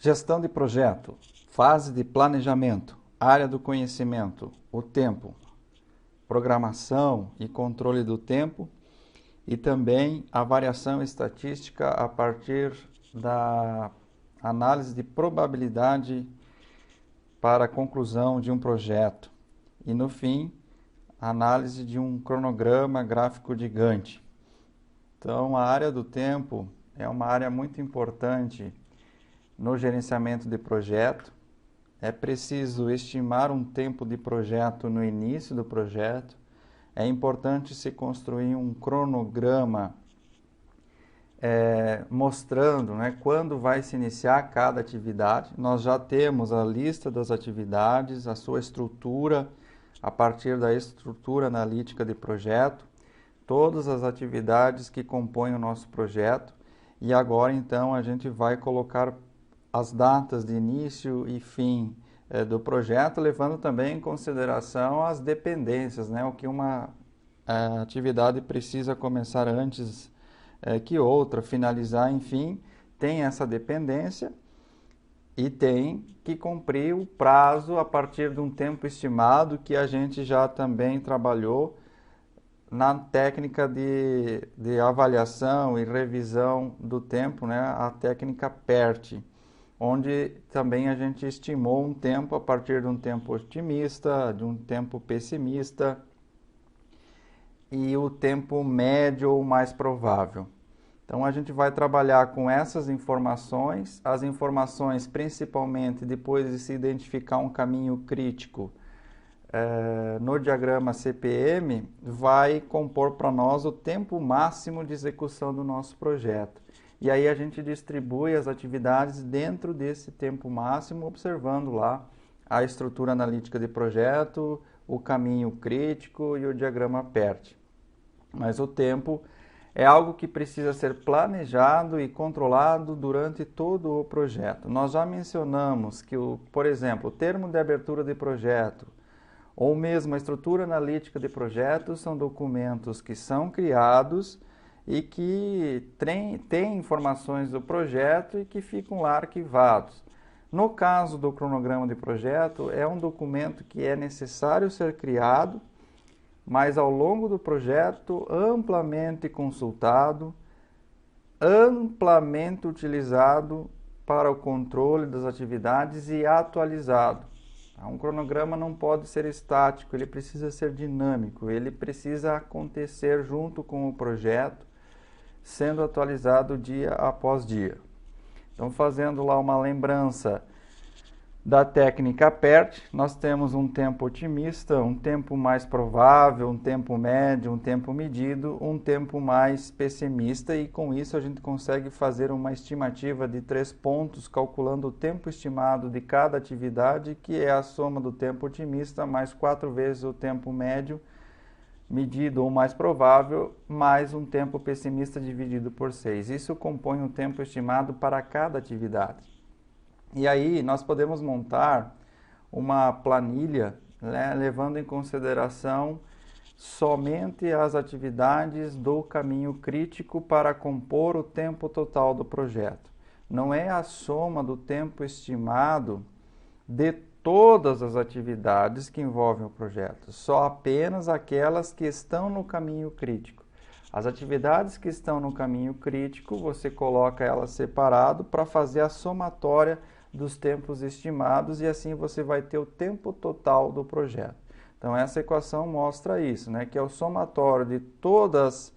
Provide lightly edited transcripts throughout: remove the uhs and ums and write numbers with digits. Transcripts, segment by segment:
Gestão de projeto, fase de planejamento, área do conhecimento, o tempo, programação e controle do tempo e também a variação estatística a partir da análise de probabilidade para a conclusão de um projeto e, no fim, a análise de um cronograma gráfico de Gantt. Então, a área do tempo é uma área muito importante no gerenciamento de projeto. É preciso estimar um tempo de projeto no início do projeto. É importante se construir um cronograma mostrando, quando vai se iniciar cada atividade. Nós já temos a lista das atividades, a sua estrutura, a partir da estrutura analítica de projeto, todas as atividades que compõem o nosso projeto. E agora, então, a gente vai colocar as datas de início e fim do projeto, levando também em consideração as dependências, o que uma atividade precisa começar antes que outra, finalizar, enfim, tem essa dependência e tem que cumprir o prazo a partir de um tempo estimado que a gente já também trabalhou na técnica de avaliação e revisão do tempo, a técnica PERT, onde também a gente estimou um tempo a partir de um tempo otimista, de um tempo pessimista e o tempo médio ou mais provável. Então a gente vai trabalhar com essas informações, as informações principalmente depois de se identificar um caminho crítico no diagrama CPM, vai compor para nós o tempo máximo de execução do nosso projeto. E aí a gente distribui as atividades dentro desse tempo máximo, observando lá a estrutura analítica de projeto, o caminho crítico e o diagrama PERT. Mas o tempo é algo que precisa ser planejado e controlado durante todo o projeto. Nós já mencionamos que, por exemplo, o termo de abertura de projeto ou mesmo a estrutura analítica de projetos são documentos que são criados e que têm informações do projeto e que ficam lá arquivados. No caso do cronograma de projeto, é um documento que é necessário ser criado, mas ao longo do projeto, amplamente consultado, amplamente utilizado para o controle das atividades e atualizado. Um cronograma não pode ser estático, ele precisa ser dinâmico, ele precisa acontecer junto com o projeto, sendo atualizado dia após dia. Então, fazendo lá uma lembrança da técnica PERT, nós temos um tempo otimista, um tempo mais provável, um tempo médio, um tempo medido, um tempo mais pessimista, e com isso a gente consegue fazer uma estimativa de 3 pontos, calculando o tempo estimado de cada atividade, que é a soma do tempo otimista mais 4 vezes o tempo médio, medido ou mais provável, mais um tempo pessimista dividido por 6. Isso compõe o tempo estimado para cada atividade. E aí nós podemos montar uma planilha, levando em consideração somente as atividades do caminho crítico para compor o tempo total do projeto. Não é a soma do tempo estimado de todas as atividades que envolvem o projeto, só apenas aquelas que estão no caminho crítico. As atividades que estão no caminho crítico, você coloca elas separado para fazer a somatória dos tempos estimados e assim você vai ter o tempo total do projeto. Então essa equação mostra isso, que é o somatório de todos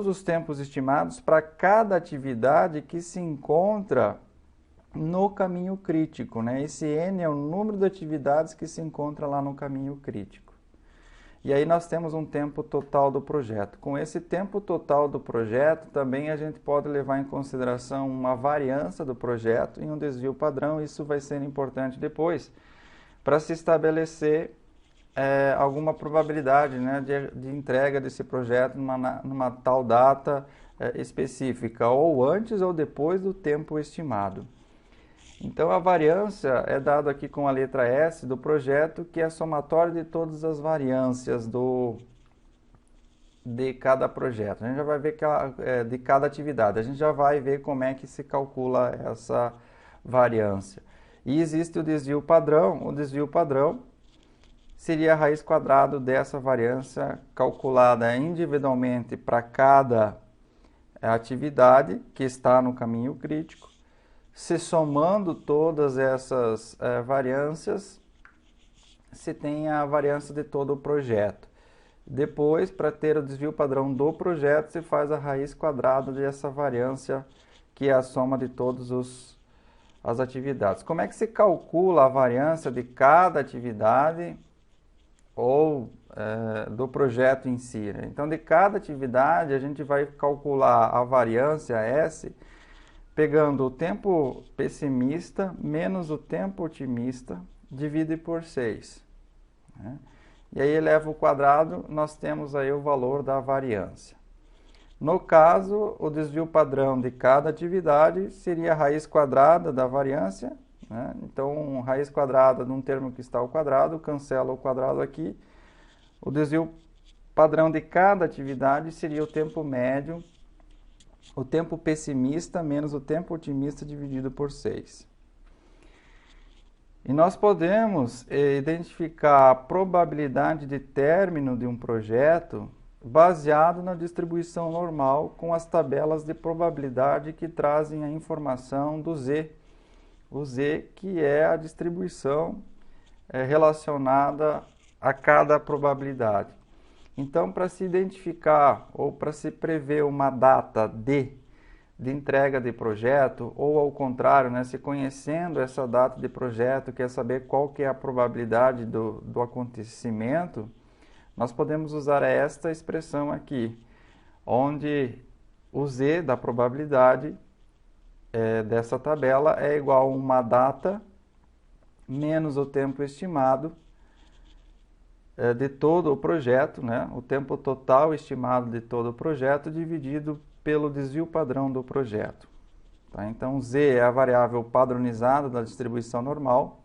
os tempos estimados para cada atividade que se encontra no caminho crítico. Esse N é o número de atividades que se encontra lá no caminho crítico. E aí nós temos um tempo total do projeto. Com esse tempo total do projeto, também a gente pode levar em consideração uma variância do projeto e um desvio padrão. Isso vai ser importante depois para se estabelecer alguma probabilidade de entrega desse projeto numa tal data específica, ou antes ou depois do tempo estimado. Então, a variância é dada aqui com a letra S do projeto, que é a somatória de todas as variâncias de cada projeto. A gente já vai ver de cada atividade. A gente já vai ver como é que se calcula essa variância. E existe o desvio padrão. O desvio padrão seria a raiz quadrada dessa variância calculada individualmente para cada atividade que está no caminho crítico. Se somando todas essas variâncias, se tem a variância de todo o projeto. Depois, para ter o desvio padrão do projeto, se faz a raiz quadrada dessa variância, que é a soma de todas as atividades. Como é que se calcula a variância de cada atividade ou do projeto em si, né? Então, de cada atividade, a gente vai calcular a variância S, pegando o tempo pessimista menos o tempo otimista, divide por 6. Né? E aí eleva o quadrado, nós temos aí o valor da variância. No caso, o desvio padrão de cada atividade seria a raiz quadrada da variância, né? Então, raiz quadrada de um termo que está ao quadrado, cancela o quadrado aqui. O desvio padrão de cada atividade seria o tempo médio, o tempo pessimista menos o tempo otimista dividido por 6. E nós podemos identificar a probabilidade de término de um projeto baseado na distribuição normal com as tabelas de probabilidade que trazem a informação do Z. O Z, que é a distribuição relacionada a cada probabilidade. Então, para se identificar ou para se prever uma data de entrega de projeto, ou ao contrário, né, se conhecendo essa data de projeto, quer saber qual que é a probabilidade do acontecimento, nós podemos usar esta expressão aqui, onde o Z da probabilidade dessa tabela é igual a uma data menos o tempo estimado de todo o projeto, né? O tempo total estimado de todo o projeto dividido pelo desvio padrão do projeto. Tá? Então, Z é a variável padronizada da distribuição normal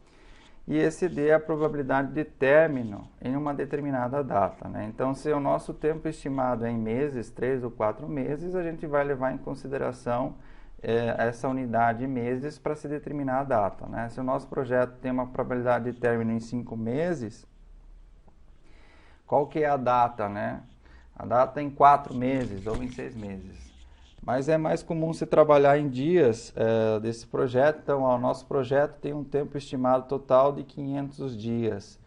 e esse D é a probabilidade de término em uma determinada data. Né? Então, se o nosso tempo estimado é em meses, 3 ou 4 meses, a gente vai levar em consideração essa unidade de meses para se determinar a data. Né? Se o nosso projeto tem uma probabilidade de término em 5 meses, qual que é a data, né? A data é em 4 meses ou em 6 meses. Mas é mais comum se trabalhar em dias desse projeto. Então, o nosso projeto tem um tempo estimado total de 500 dias.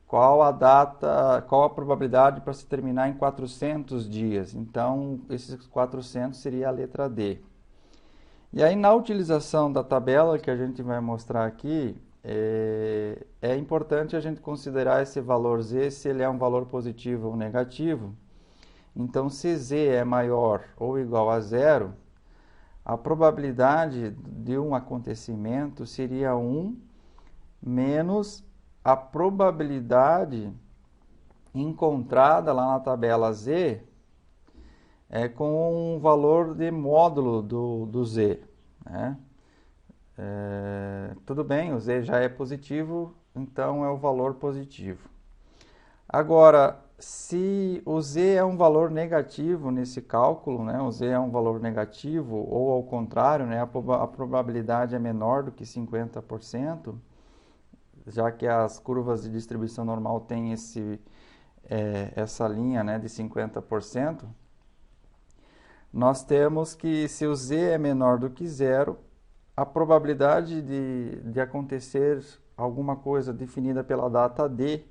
Qual a data, qual a probabilidade para se terminar em 400 dias? Então, esses 400 seria a letra D. E aí, na utilização da tabela que a gente vai mostrar aqui, é importante a gente considerar esse valor Z, se ele é um valor positivo ou negativo. Então, se Z é maior ou igual a 0, a probabilidade de um acontecimento seria 1 menos a probabilidade encontrada lá na tabela Z com um valor de módulo do Z. Né? Tudo bem, o Z já é positivo, então é o valor positivo. Agora, se o Z é um valor negativo nesse cálculo, né, o Z é um valor negativo, ou ao contrário, né, a probabilidade é menor do que 50%, já que as curvas de distribuição normal têm essa linha, né, de 50%, nós temos que se o Z é menor do que 0, a probabilidade de acontecer alguma coisa definida pela data D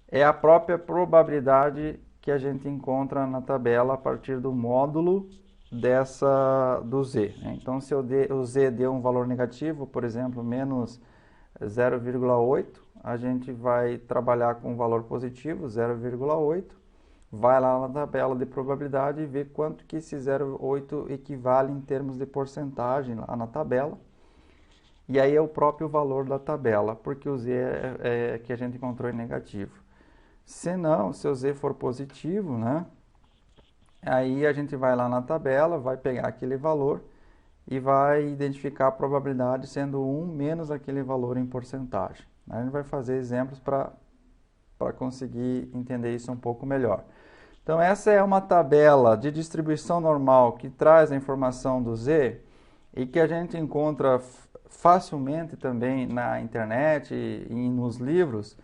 é a própria probabilidade que a gente encontra na tabela a partir do módulo do Z. Né? Então, se o Z deu um valor negativo, por exemplo, menos 0,8, a gente vai trabalhar com um valor positivo, 0,8, vai lá na tabela de probabilidade e vê quanto que esse 0,8 equivale em termos de porcentagem lá na tabela. E aí é o próprio valor da tabela, porque o Z que a gente encontrou é negativo. Se não, se o Z for positivo, né? Aí a gente vai lá na tabela, vai pegar aquele valor e vai identificar a probabilidade sendo 1 menos aquele valor em porcentagem. A gente vai fazer exemplos para conseguir entender isso um pouco melhor. Então, essa é uma tabela de distribuição normal que traz a informação do Z e que a gente encontra facilmente também na internet e nos livros,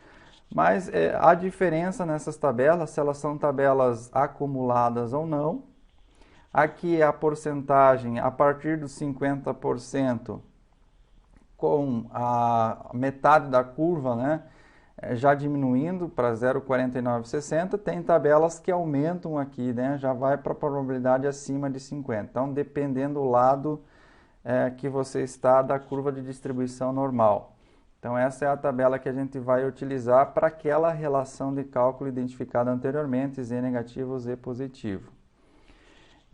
mas a diferença nessas tabelas, se elas são tabelas acumuladas ou não. Aqui é a porcentagem a partir dos 50% com a metade da curva, né, já diminuindo para 0,4960. Tem tabelas que aumentam aqui, né, já vai para a probabilidade acima de 50. Então, dependendo do lado que você está da curva de distribuição normal. Então, essa é a tabela que a gente vai utilizar para aquela relação de cálculo identificada anteriormente, Z negativo, Z positivo.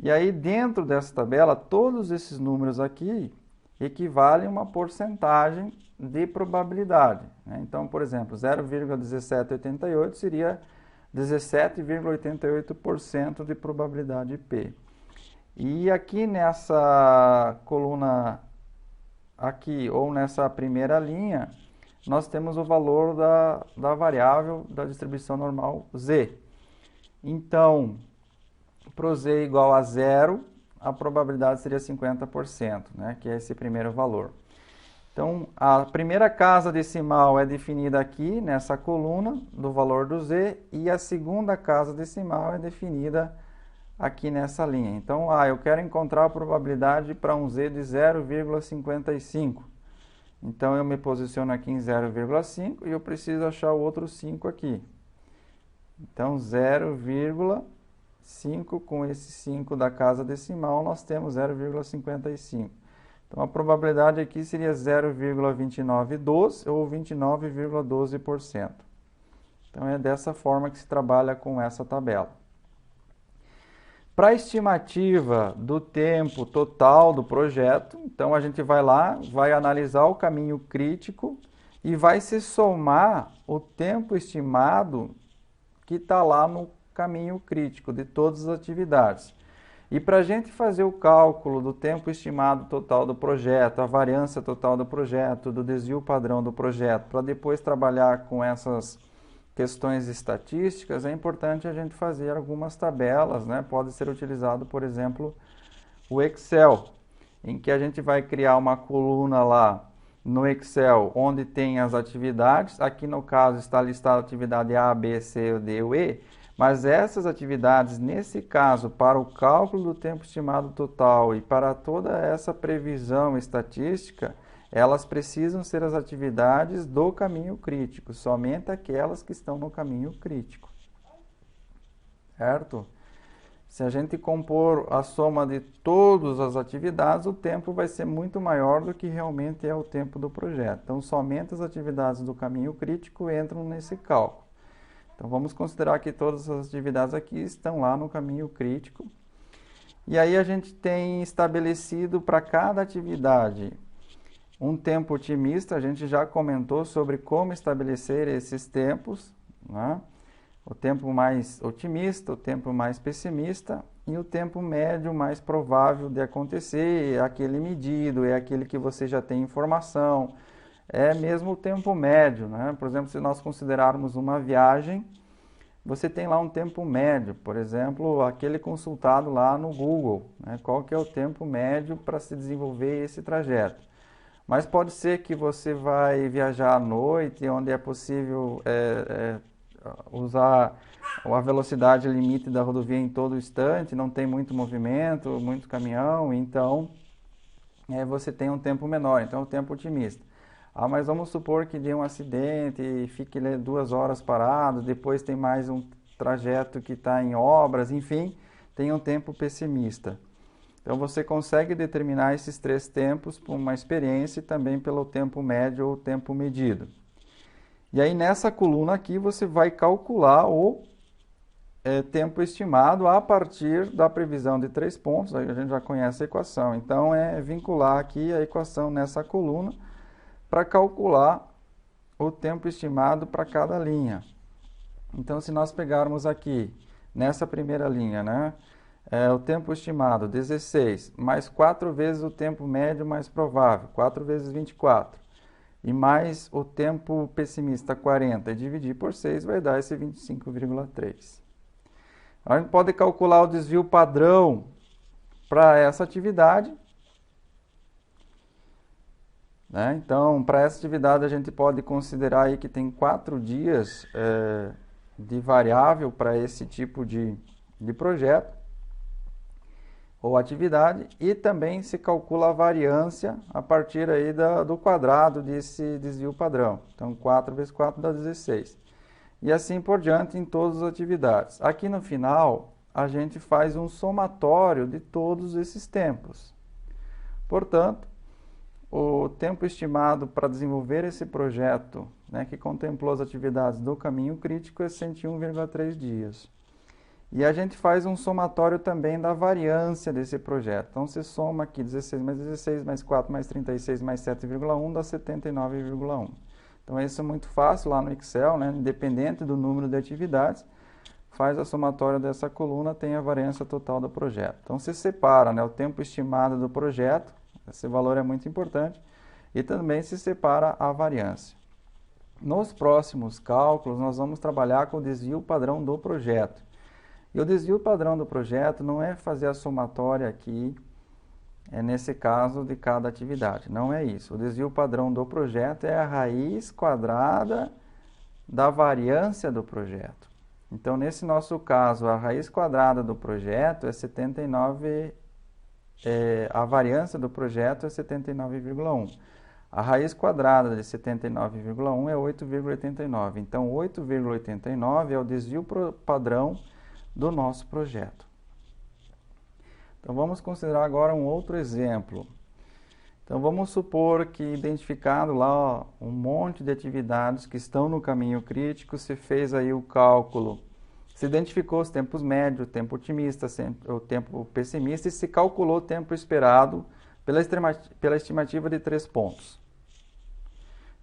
E aí, dentro dessa tabela, todos esses números aqui equivalem a uma porcentagem de probabilidade, né? Então, por exemplo, 0,1788 seria 17,88% de probabilidade P. E aqui nessa coluna aqui, ou nessa primeira linha, nós temos o valor da variável da distribuição normal Z. Então, para o Z igual a zero, a probabilidade seria 50%, né, que é esse primeiro valor. Então, a primeira casa decimal é definida aqui, nessa coluna, do valor do Z, e a segunda casa decimal é definida aqui nessa linha. Então, eu quero encontrar a probabilidade para um Z de 0,55. Então, eu me posiciono aqui em 0,5 e eu preciso achar o outro 5 aqui. Então, 0,5 com esse 5 da casa decimal, nós temos 0,55. Então, a probabilidade aqui seria 0,2912 ou 29,12%. Então, é dessa forma que se trabalha com essa tabela. Para a estimativa do tempo total do projeto, então a gente vai lá, vai analisar o caminho crítico e vai se somar o tempo estimado que está lá no caminho crítico de todas as atividades. E para a gente fazer o cálculo do tempo estimado total do projeto, a variância total do projeto, do desvio padrão do projeto, para depois trabalhar com essas questões estatísticas, é importante a gente fazer algumas tabelas, né? Pode ser utilizado, por exemplo, o Excel, em que a gente vai criar uma coluna lá no Excel, onde tem as atividades. Aqui no caso está listada a atividade A, B, C, D ou E, mas essas atividades, nesse caso, para o cálculo do tempo estimado total e para toda essa previsão estatística, elas precisam ser as atividades do caminho crítico, somente aquelas que estão no caminho crítico, certo? Se a gente compor a soma de todas as atividades, o tempo vai ser muito maior do que realmente é o tempo do projeto. Então, somente as atividades do caminho crítico entram nesse cálculo. Então, vamos considerar que todas as atividades aqui estão lá no caminho crítico. E aí a gente tem estabelecido para cada atividade um tempo otimista. A gente já comentou sobre como estabelecer esses tempos, né? O tempo mais otimista, o tempo mais pessimista e o tempo médio mais provável de acontecer, é aquele medido, é aquele que você já tem informação, é mesmo o tempo médio, né? Por exemplo, se nós considerarmos uma viagem, você tem lá um tempo médio, por exemplo, aquele consultado lá no Google, né? Qual que é o tempo médio para se desenvolver esse trajeto. Mas pode ser que você vai viajar à noite, onde é possível usar a velocidade limite da rodovia em todo instante, não tem muito movimento, muito caminhão, então você tem um tempo menor, então é o tempo otimista. Mas vamos supor que dê um acidente e fique 2 horas parado, depois tem mais um trajeto que está em obras, enfim, tem um tempo pessimista. Então, você consegue determinar esses 3 tempos por uma experiência e também pelo tempo médio ou tempo medido. E aí, nessa coluna aqui, você vai calcular o tempo estimado a partir da previsão de 3 pontos. Aí a gente já conhece a equação. Então, é vincular aqui a equação nessa coluna para calcular o tempo estimado para cada linha. Então, se nós pegarmos aqui, nessa primeira linha, né? O tempo estimado, 16, mais 4 vezes o tempo médio mais provável, 4 vezes 24. E mais o tempo pessimista, 40, e dividir por 6 vai dar esse 25,3. A gente pode calcular o desvio padrão para essa atividade. né? Então, para essa atividade, a gente pode considerar aí que tem 4 dias de variável para esse tipo de projeto ou atividade, e também se calcula a variância a partir aí do quadrado desse desvio padrão. Então, 4 vezes 4 dá 16. E assim por diante em todas as atividades. Aqui no final, a gente faz um somatório de todos esses tempos. Portanto, o tempo estimado para desenvolver esse projeto, né, que contemplou as atividades do caminho crítico, é 101,3 dias. E a gente faz um somatório também da variância desse projeto. Então, você soma aqui 16 mais 16, mais 4, mais 36, mais 7,1, dá 79,1. Então, isso é muito fácil lá no Excel, né? Independente do número de atividades, faz a somatória dessa coluna, tem a variância total do projeto. Então, você separa, né, o tempo estimado do projeto, esse valor é muito importante, e também se separa a variância. Nos próximos cálculos, nós vamos trabalhar com o desvio padrão do projeto. E o desvio padrão do projeto não é fazer a somatória aqui, nesse caso, de cada atividade. Não é isso. O desvio padrão do projeto é a raiz quadrada da variância do projeto. Então, nesse nosso caso, a raiz quadrada do projeto é 79, a variância do projeto é 79,1. A raiz quadrada de 79,1 é 8,89. Então, 8,89 é o desvio padrão do nosso projeto. Então, vamos considerar agora um outro exemplo. Então, vamos supor que, identificado lá um monte de atividades que estão no caminho crítico, se fez aí o cálculo, se identificou os tempos médios, o tempo otimista, o tempo pessimista, e se calculou o tempo esperado pela estimativa de 3 pontos.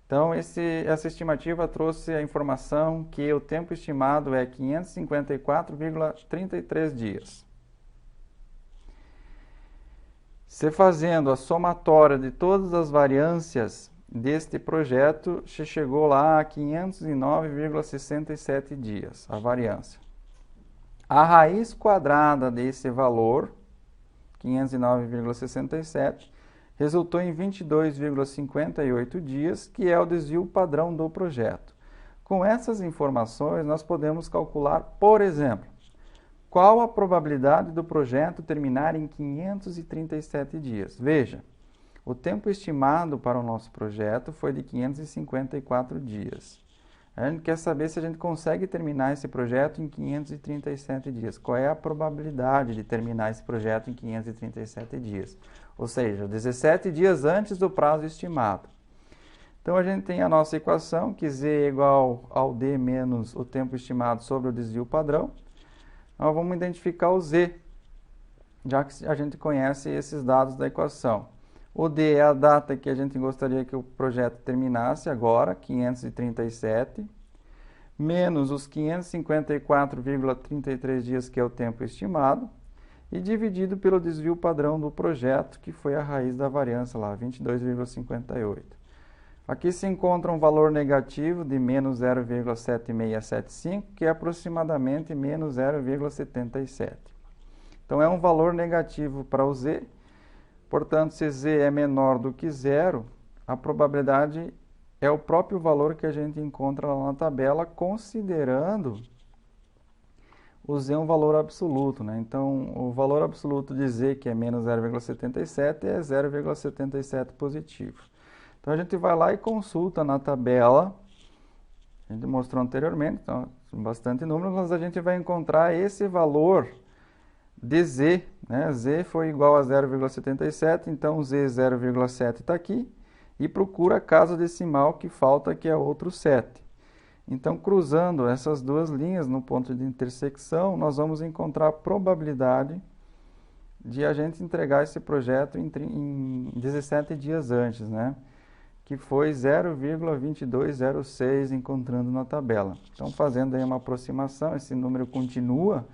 Então, essa estimativa trouxe a informação que o tempo estimado é 554,33 dias. Se fazendo a somatória de todas as variâncias deste projeto, se chegou lá a 509,67 dias, a variância. A raiz quadrada desse valor, 509,67, resultou em 22,58 dias, que é o desvio padrão do projeto. Com essas informações, nós podemos calcular, por exemplo, qual a probabilidade do projeto terminar em 537 dias. Veja, o tempo estimado para o nosso projeto foi de 554 dias. A gente quer saber se a gente consegue terminar esse projeto em 537 dias. Qual é a probabilidade de terminar esse projeto em 537 dias? Ou seja, 17 dias antes do prazo estimado. Então, a gente tem a nossa equação, que Z é igual ao D menos o tempo estimado sobre o desvio padrão. Nós vamos identificar o Z, já que a gente conhece esses dados da equação. O D é a data que a gente gostaria que o projeto terminasse agora, 537, menos os 554,33 dias, que é o tempo estimado, e dividido pelo desvio padrão do projeto, que foi a raiz da variância lá, 22,58. Aqui se encontra um valor negativo de menos 0,7675, que é aproximadamente menos 0,77. Então, é um valor negativo para o Z. Portanto, se Z é menor do que zero, a probabilidade é o próprio valor que a gente encontra lá na tabela, considerando o Z um valor absoluto, né? Então, o valor absoluto de Z, que é menos 0,77, é 0,77 positivo. Então, a gente vai lá e consulta na tabela, a gente mostrou anteriormente, então, bastante números, mas a gente vai encontrar esse valor de Z, né? Z foi igual a 0,77, então Z 0,7 está aqui, e procura a casa decimal que falta, que é outro 7. Então, cruzando essas duas linhas no ponto de intersecção, nós vamos encontrar a probabilidade de a gente entregar esse projeto em 17 dias antes, né? Que foi 0,2206, encontrando na tabela. Então, fazendo aí uma aproximação, esse número continua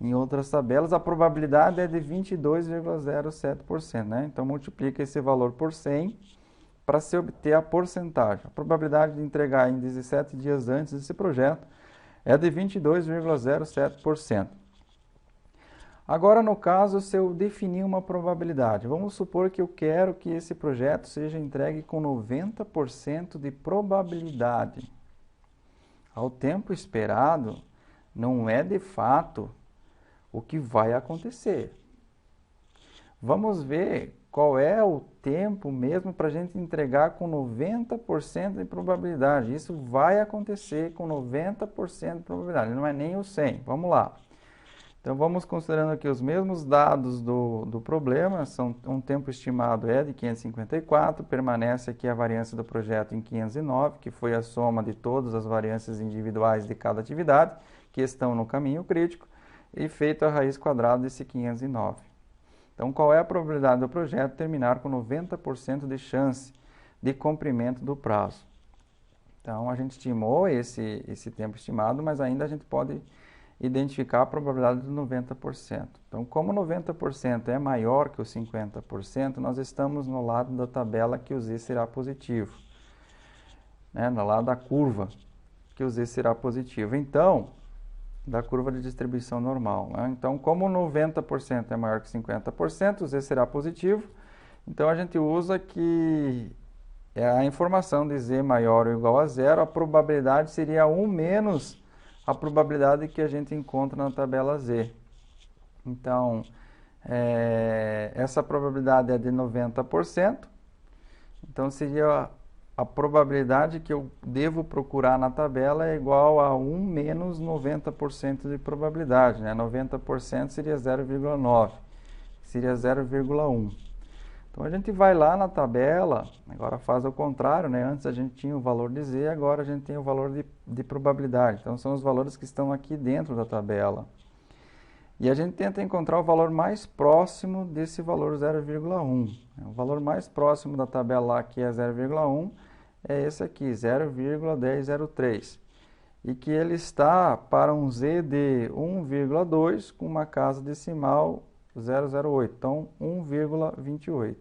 em outras tabelas, a probabilidade é de 22,07%, né? Então, multiplica esse valor por 100 para se obter a porcentagem. A probabilidade de entregar em 17 dias antes esse projeto é de 22,07%. Agora, no caso, se eu definir uma probabilidade, vamos supor que eu quero que esse projeto seja entregue com 90% de probabilidade. Ao tempo esperado, não é de fato o que vai acontecer. Vamos ver qual é o tempo mesmo para a gente entregar com 90% de probabilidade. Isso vai acontecer com 90% de probabilidade, não é nem o 100%. Vamos lá. Então, vamos considerando aqui os mesmos dados do problema, um tempo estimado é de 554, permanece aqui a variância do projeto em 509, que foi a soma de todas as variâncias individuais de cada atividade, que estão no caminho crítico, e feito a raiz quadrada desse 509. Então, qual é a probabilidade do projeto terminar com 90% de chance de cumprimento do prazo? Então, a gente estimou esse tempo estimado, mas ainda a gente pode identificar a probabilidade de 90%. Então, como 90% é maior que o 50%, nós estamos no lado da tabela que o z será positivo, né? No lado da curva que o z será positivo. Então, da curva de distribuição normal, né? Então, como 90% é maior que 50%, o z será positivo. Então, a gente usa que a informação de z maior ou igual a zero, a probabilidade seria 1 menos a probabilidade que a gente encontra na tabela Z. Então, essa probabilidade é de 90%. Então, seria a probabilidade que eu devo procurar na tabela é igual a 1 menos 90% de probabilidade, né? 90% seria 0,9, seria 0,1. Então, a gente vai lá na tabela, agora faz ao contrário, né? Antes a gente tinha o valor de z, agora a gente tem o valor de probabilidade. Então, são os valores que estão aqui dentro da tabela. E a gente tenta encontrar o valor mais próximo desse valor 0,1. O valor mais próximo da tabela lá, que é 0,1, é esse aqui, 0,1003. E que ele está para um z de 1,2 com uma casa decimal 0,08, então 1,28.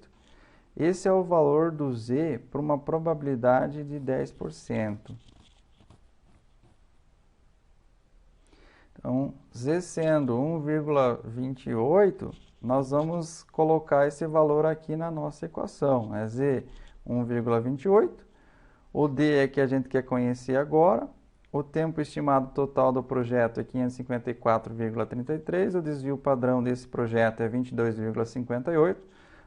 Esse é o valor do z para uma probabilidade de 10%. Então, z sendo 1,28, nós vamos colocar esse valor aqui na nossa equação. É z 1,28, o d é que a gente quer conhecer agora, o tempo estimado total do projeto é 554,33, o desvio padrão desse projeto é 22,58,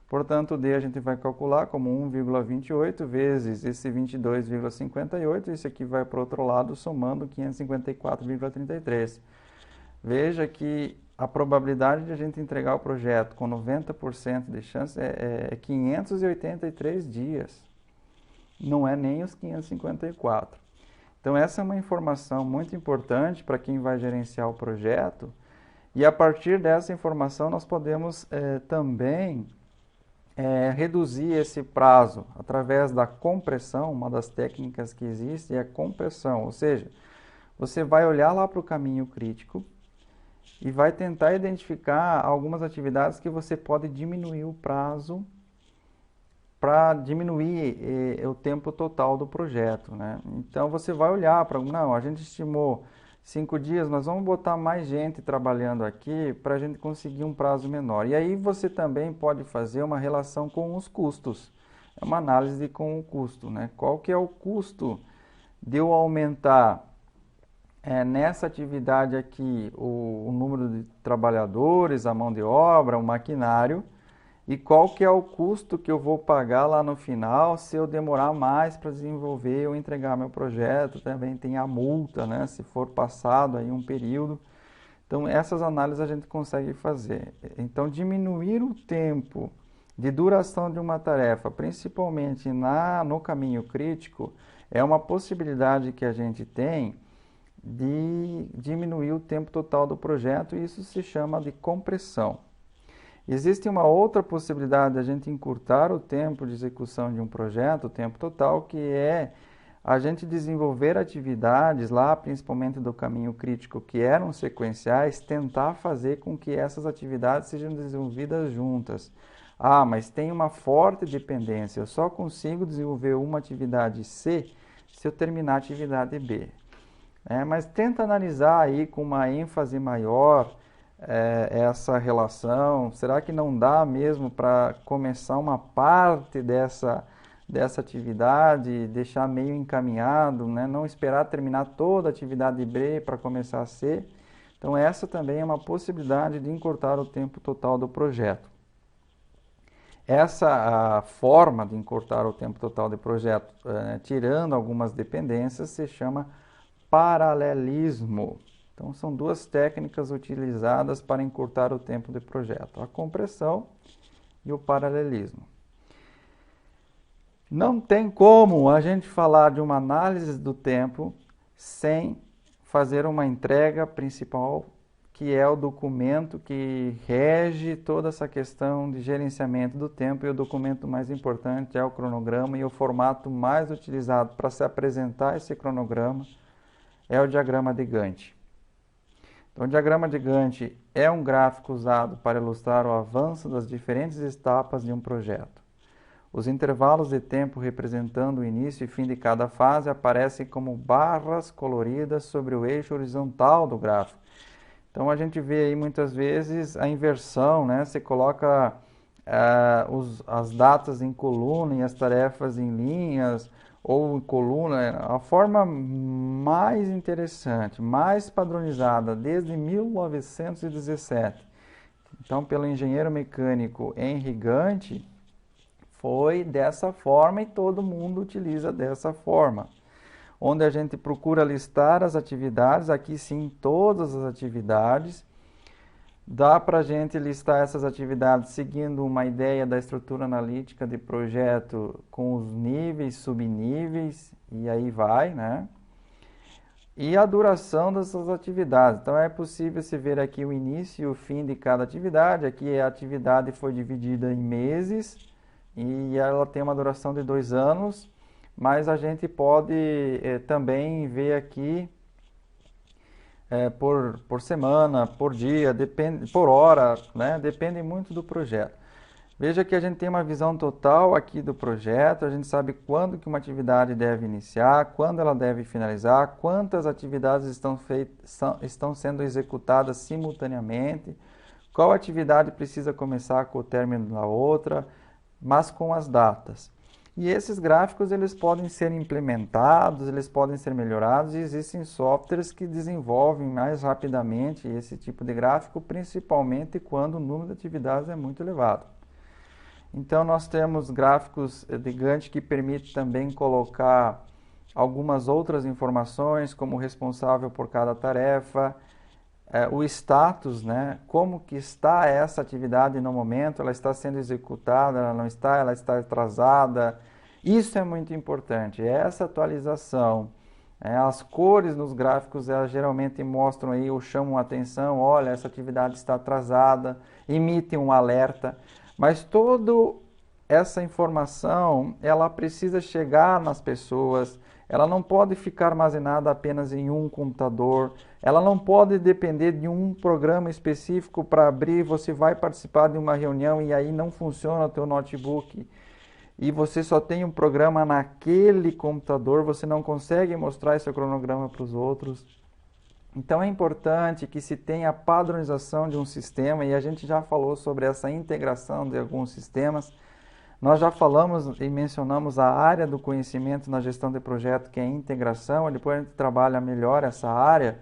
portanto, o D a gente vai calcular como 1,28 vezes esse 22,58, isso aqui vai para o outro lado, somando 554,33. Veja que a probabilidade de a gente entregar o projeto com 90% de chance é 583 dias, não é nem os 554. Então, essa é uma informação muito importante para quem vai gerenciar o projeto, e a partir dessa informação nós podemos também reduzir esse prazo através da compressão. Uma das técnicas que existe é a compressão, ou seja, você vai olhar lá para o caminho crítico e vai tentar identificar algumas atividades que você pode diminuir o prazo para diminuir o tempo total do projeto, né? Então, você vai olhar para... Não, a gente estimou 5 dias, nós vamos botar mais gente trabalhando aqui para a gente conseguir um prazo menor. E aí, você também pode fazer uma relação com os custos. É uma análise com o custo, né? Qual que é o custo de eu aumentar nessa atividade aqui o número de trabalhadores, a mão de obra, o maquinário, e qual que é o custo que eu vou pagar lá no final se eu demorar mais para desenvolver ou entregar meu projeto. Também tem a multa, né, se for passado aí um período. Então, essas análises a gente consegue fazer. Então, diminuir o tempo de duração de uma tarefa, principalmente no caminho crítico, é uma possibilidade que a gente tem de diminuir o tempo total do projeto, e isso se chama de compressão. Existe uma outra possibilidade de a gente encurtar o tempo de execução de um projeto, o tempo total, que é a gente desenvolver atividades lá, principalmente do caminho crítico, que eram sequenciais, tentar fazer com que essas atividades sejam desenvolvidas juntas. Ah, mas tem uma forte dependência, eu só consigo desenvolver uma atividade C se eu terminar a atividade B. Mas tenta analisar aí com uma ênfase maior essa relação? Será que não dá mesmo para começar uma parte dessa atividade, deixar meio encaminhado, né? Não esperar terminar toda a atividade B para começar a C? Então, essa também é uma possibilidade de encurtar o tempo total do projeto. Essa forma de encurtar o tempo total do projeto, tirando algumas dependências, se chama paralelismo. Então, são duas técnicas utilizadas para encurtar o tempo de projeto: a compressão e o paralelismo. Não tem como a gente falar de uma análise do tempo sem fazer uma entrega principal, que é o documento que rege toda essa questão de gerenciamento do tempo, e o documento mais importante é o cronograma, e o formato mais utilizado para se apresentar esse cronograma é o diagrama de Gantt. Então, o diagrama de Gantt é um gráfico usado para ilustrar o avanço das diferentes etapas de um projeto. Os intervalos de tempo representando o início e fim de cada fase aparecem como barras coloridas sobre o eixo horizontal do gráfico. Então, a gente vê aí muitas vezes a inversão, né? Você coloca as datas em coluna e as tarefas em linhas ou em coluna. A forma mais interessante, mais padronizada desde 1917, então pelo engenheiro mecânico Henry Gantt, foi dessa forma, e todo mundo utiliza dessa forma, onde a gente procura listar as atividades, aqui sim todas as atividades. Dá para a gente listar essas atividades seguindo uma ideia da estrutura analítica de projeto, com os níveis, subníveis, e aí vai, né? E a duração dessas atividades. Então, é possível se ver aqui o início e o fim de cada atividade. Aqui a atividade foi dividida em meses e ela tem uma duração de 2 anos, mas a gente pode também ver aqui por semana, por dia, depende, por hora, né? Depende muito do projeto. Veja que a gente tem uma visão total aqui do projeto, a gente sabe quando que uma atividade deve iniciar, quando ela deve finalizar, quantas atividades estão sendo executadas simultaneamente, qual atividade precisa começar com o término da outra, mas com as datas. E esses gráficos eles podem ser implementados, eles podem ser melhorados, e existem softwares que desenvolvem mais rapidamente esse tipo de gráfico, principalmente quando o número de atividades é muito elevado. Então, nós temos gráficos de Gantt que permitem também colocar algumas outras informações, como o responsável por cada tarefa, o status, né? Como que está essa atividade no momento, ela está sendo executada, ela está atrasada. Isso é muito importante, essa atualização. As cores nos gráficos, elas geralmente mostram aí ou chamam a atenção: olha, essa atividade está atrasada, emitem um alerta. Mas toda essa informação, ela precisa chegar nas pessoas, ela não pode ficar armazenada apenas em um computador, ela não pode depender de um programa específico para abrir. Você vai participar de uma reunião e aí não funciona o teu notebook e você só tem um programa naquele computador, você não consegue mostrar esse cronograma para os outros. Então, é importante que se tenha a padronização de um sistema, e a gente já falou sobre essa integração de alguns sistemas. Nós já falamos e mencionamos a área do conhecimento na gestão de projeto, que é a integração, e depois a gente trabalha melhor essa área,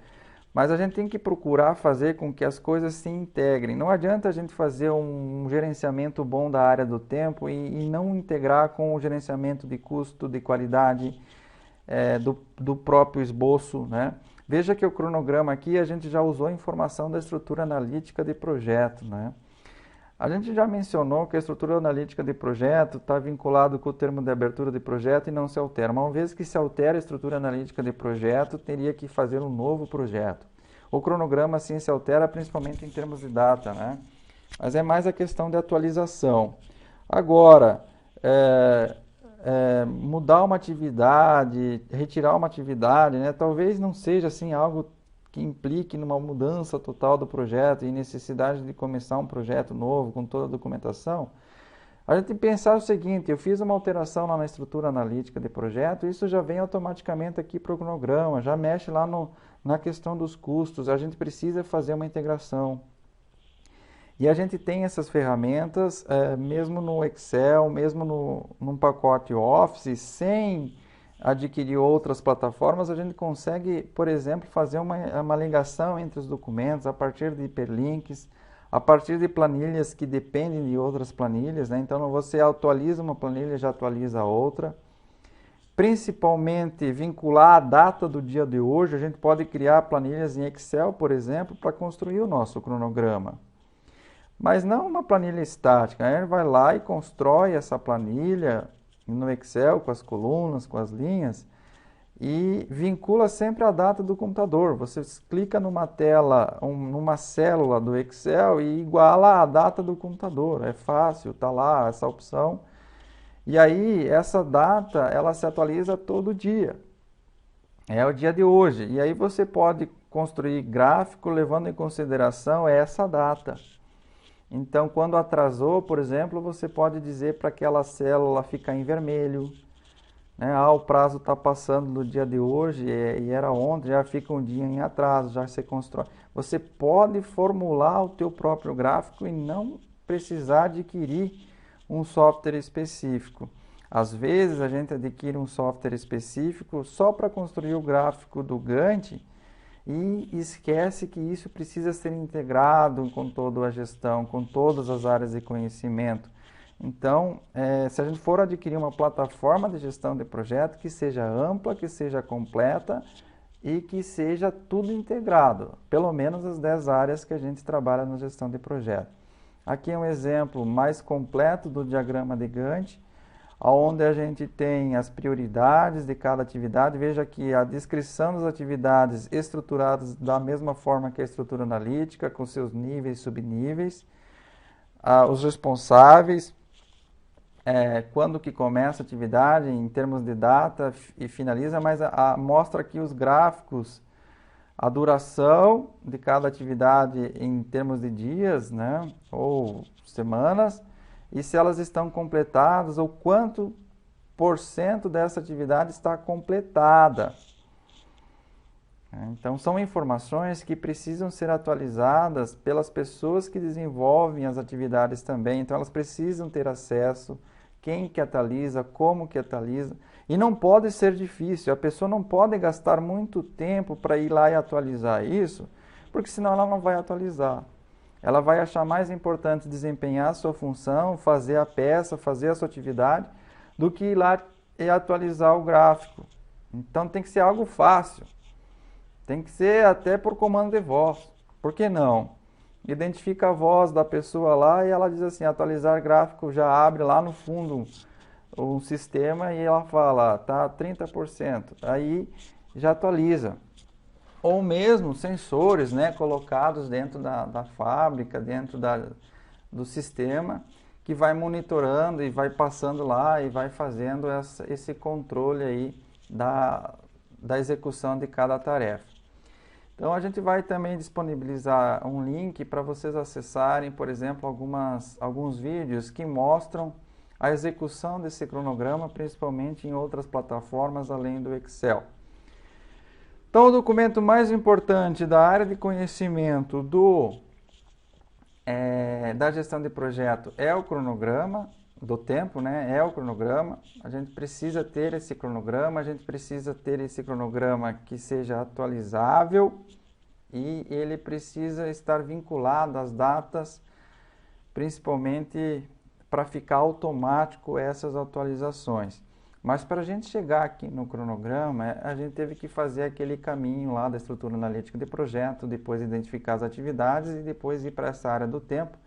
mas a gente tem que procurar fazer com que as coisas se integrem. Não adianta a gente fazer um gerenciamento bom da área do tempo e não integrar com o gerenciamento de custo, de qualidade do próprio esboço, né? Veja que o cronograma aqui a gente já usou a informação da estrutura analítica de projeto, né? A gente já mencionou que a estrutura analítica de projeto está vinculado com o termo de abertura de projeto e não se altera. Uma vez que se altera a estrutura analítica de projeto, teria que fazer um novo projeto. O cronograma sim se altera, principalmente em termos de data, né? Mas é mais a questão de atualização. Agora, mudar uma atividade, retirar uma atividade, né? Talvez não seja assim algo que implique numa mudança total do projeto e necessidade de começar um projeto novo com toda a documentação. A gente tem que pensar o seguinte: eu fiz uma alteração lá na estrutura analítica de projeto, isso já vem automaticamente aqui para o cronograma, já mexe lá na questão dos custos, a gente precisa fazer uma integração. E a gente tem essas ferramentas, mesmo no Excel, mesmo num pacote Office, sem adquirir outras plataformas, a gente consegue, por exemplo, fazer uma ligação entre os documentos a partir de hiperlinks, a partir de planilhas que dependem de outras planilhas, né? Então, você atualiza uma planilha, já atualiza a outra. Principalmente vincular a data do dia de hoje, a gente pode criar planilhas em Excel, por exemplo, para construir o nosso cronograma. Mas não uma planilha estática, a gente vai lá e constrói essa planilha no Excel, com as colunas, com as linhas, e vincula sempre a data do computador. Você clica numa tela, numa célula do Excel e iguala a data do computador. É fácil, está lá essa opção. E aí, essa data, ela se atualiza todo dia. É o dia de hoje. E aí você pode construir gráfico levando em consideração essa data. Então, quando atrasou, por exemplo, você pode dizer para aquela célula ficar em vermelho, né? O prazo está passando no dia de hoje e era ontem, já fica um dia em atraso, já se constrói. Você pode formular o teu próprio gráfico e não precisar adquirir um software específico. Às vezes, a gente adquire um software específico só para construir o gráfico do Gantt, e esquece que isso precisa ser integrado com toda a gestão, com todas as áreas de conhecimento. Então, se a gente for adquirir uma plataforma de gestão de projeto que seja ampla, que seja completa e que seja tudo integrado, pelo menos as 10 áreas que a gente trabalha na gestão de projeto. Aqui é um exemplo mais completo do diagrama de Gantt, onde a gente tem as prioridades de cada atividade. Veja que a descrição das atividades estruturadas da mesma forma que a estrutura analítica, com seus níveis e subníveis, os responsáveis, quando que começa a atividade em termos de data e finaliza, mas mostra aqui os gráficos, a duração de cada atividade em termos de dias, né, ou semanas, e se elas estão completadas ou quanto % dessa atividade está completada. Então, são informações que precisam ser atualizadas pelas pessoas que desenvolvem as atividades também. Então, elas precisam ter acesso, quem que atualiza, como que atualiza. E não pode ser difícil, a pessoa não pode gastar muito tempo para ir lá e atualizar isso, porque senão ela não vai atualizar. Ela vai achar mais importante desempenhar a sua função, fazer a peça, fazer a sua atividade, do que ir lá e atualizar o gráfico. Então tem que ser algo fácil. Tem que ser até por comando de voz. Por que não? Identifica a voz da pessoa lá e ela diz assim, atualizar gráfico, já abre lá no fundo um sistema e ela fala, tá 30%. Aí já atualiza. Ou mesmo sensores, né, colocados dentro da fábrica, dentro do sistema, que vai monitorando e vai passando lá e vai fazendo esse controle aí da execução de cada tarefa. Então, a gente vai também disponibilizar um link para vocês acessarem, por exemplo, alguns vídeos que mostram a execução desse cronograma, principalmente em outras plataformas além do Excel. Então, o documento mais importante da área de conhecimento da gestão de projeto é o cronograma do tempo, né? É o cronograma. A gente precisa ter esse cronograma, a gente precisa ter esse cronograma que seja atualizável e ele precisa estar vinculado às datas, principalmente para ficar automático essas atualizações. Mas para a gente chegar aqui no cronograma, a gente teve que fazer aquele caminho lá da estrutura analítica de projeto, depois identificar as atividades e depois ir para essa área do tempo,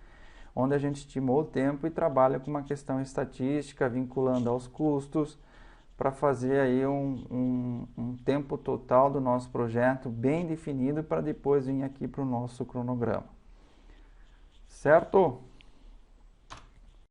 onde a gente estimou o tempo e trabalha com uma questão estatística, vinculando aos custos, para fazer aí um tempo total do nosso projeto bem definido para depois vir aqui para o nosso cronograma. Certo?